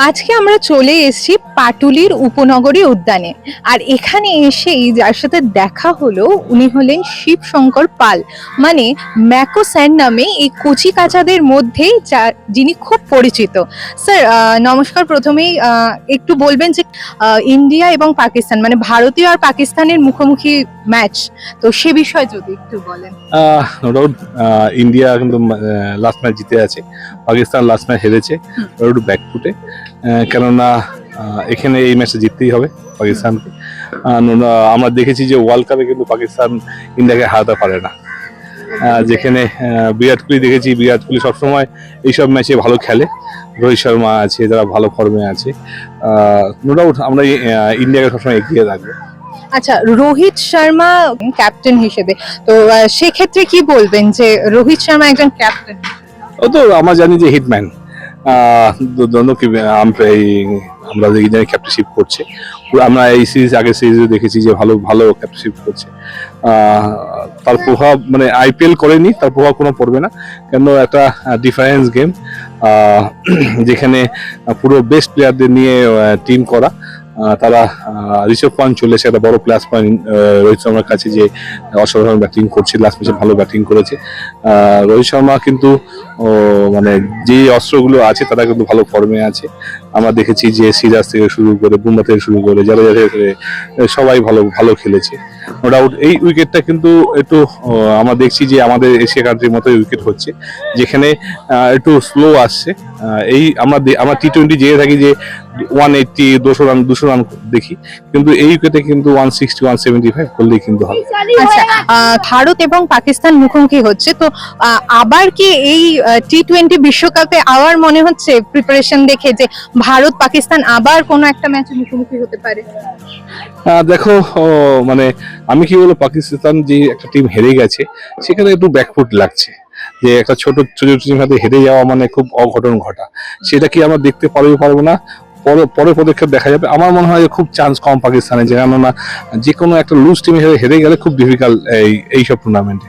আজকে আমরা চলে এসেছি পাটুলির উপনগরী উদ্যানে। আর এখানে এসেই যার সাথে দেখা হলো উনি হলেন শিবশঙ্কর পাল, মানে ম্যাকো স্যার নামে এই কচি কাঁচাদের মধ্যে যিনি খুব পরিচিত। স্যার নমস্কার। প্রথমেই একটু বলবেন যে ইন্ডিয়া এবং পাকিস্তান মানে ভারতীয় আর পাকিস্তানের মুখোমুখি ম্যাচ, তো সে বিষয়ে যদি একটু বলেন। নো ডাউট ইন্ডিয়া কিন্তু লাস্ট ম্যাচ জিতে আছে, পাকিস্তান লাস্ট ম্যাচ হেরেছে একটু ব্যাকফুটে, কেননা এখানে এই ম্যাচটা জিততেই হবে পাকিস্তানকে। আমরা দেখেছি যে ওয়ার্ল্ড কাপে কিন্তু পাকিস্তান ইন্ডিয়াকে হারাতে পারে না। যেখানে বিরাট কোহলি দেখেছি, বিরাট কোহলি সবসময় এইসব ম্যাচে ভালো খেলে, রোহিত শর্মা আছে যারা ভালো ফর্মে আছে। নো ডাউট আমরা ইন্ডিয়াকে সবসময় এগিয়ে রাখবো। আচ্ছা, রোহিত শর্মা ক্যাপ্টেন হিসেবে, তো সেক্ষেত্রে কি বলবেন যে রোহিত শর্মা একজন ক্যাপ্টেন? ও তো আমরা জানি যে হিটম্যান, আমরা দেখি যে ক্যাপ্টেনশিপ করছে। আমরা এই সিরিজ আগের সিরিজে দেখেছি যে ভালো ভালো ক্যাপ্টেনশিপ করছে। তার প্রভাব মানে আইপিএল করেনি, তার প্রভাব কোনো পড়বে না, কেন একটা ডিফারেন্স গেম যেখানে পুরো বেস্ট প্লেয়ারদের নিয়ে টিম করা। তারা রিসেভ পয়েন্ট চলেছে, একটা বড় প্লাস পয়েন্ট রোহিত শর্মার কাছে যে অসাধারণ ব্যাটিং করছে, লাস্ট ম্যাচে ভালো ব্যাটিং করেছে। রোহিত শর্মা কিন্তু মানে যে অস্ত্রগুলো আছে তারা কিন্তু ভালো ফর্মে আছে। আমরা দেখেছি যে সিরাজ থেকে শুরু করে বুমরা থেকে শুরু করে জাদেজা থেকে সবাই ভালো ভালো খেলেছে। নো ডাউট এই উইকেটটা কিন্তু একটু আমরা দেখছি যে আমাদের এশিয়া কান্ট্রির মতো উইকেট হচ্ছে, যেখানে একটু স্লো আসছে। এই আমরা টি-20 যেয়ে থাকি যে 180 200 রান দেখি, কিন্তু এই উইকেটে কিন্তু 160 175 করলেই কিন্তু হবে। আচ্ছা, ভারত এবং পাকিস্তান মুখোমুখি হচ্ছে, তো আবার কি এই টি-20 বিশ্বকাপে আবার মনে হচ্ছে প্রিপারেশন দেখে যে ভারত পাকিস্তান আবার কোনো একটা ম্যাচে মুখোমুখি হতে পারে? দেখো, মানে আমি কি বলবো, পাকিস্তান যে একটা টিম হেরে গেছে সেখানে একটু ব্যাকফুট লাগছে, যে একটা ছোট ছোট টিমের হাতে হেরে যাওয়া মানে খুব অঘটন ঘটা। সেটা কি আমরা দেখতে পারবো না, পরে পদক্ষেপ দেখা যাবে। আমার মনে হয় খুব চান্স কম পাকিস্তানে, কেননা যে কোনো একটা লুজ টিমের হেরে গেলে খুব ডিফিকাল্ট এইসব টুর্নামেন্টে।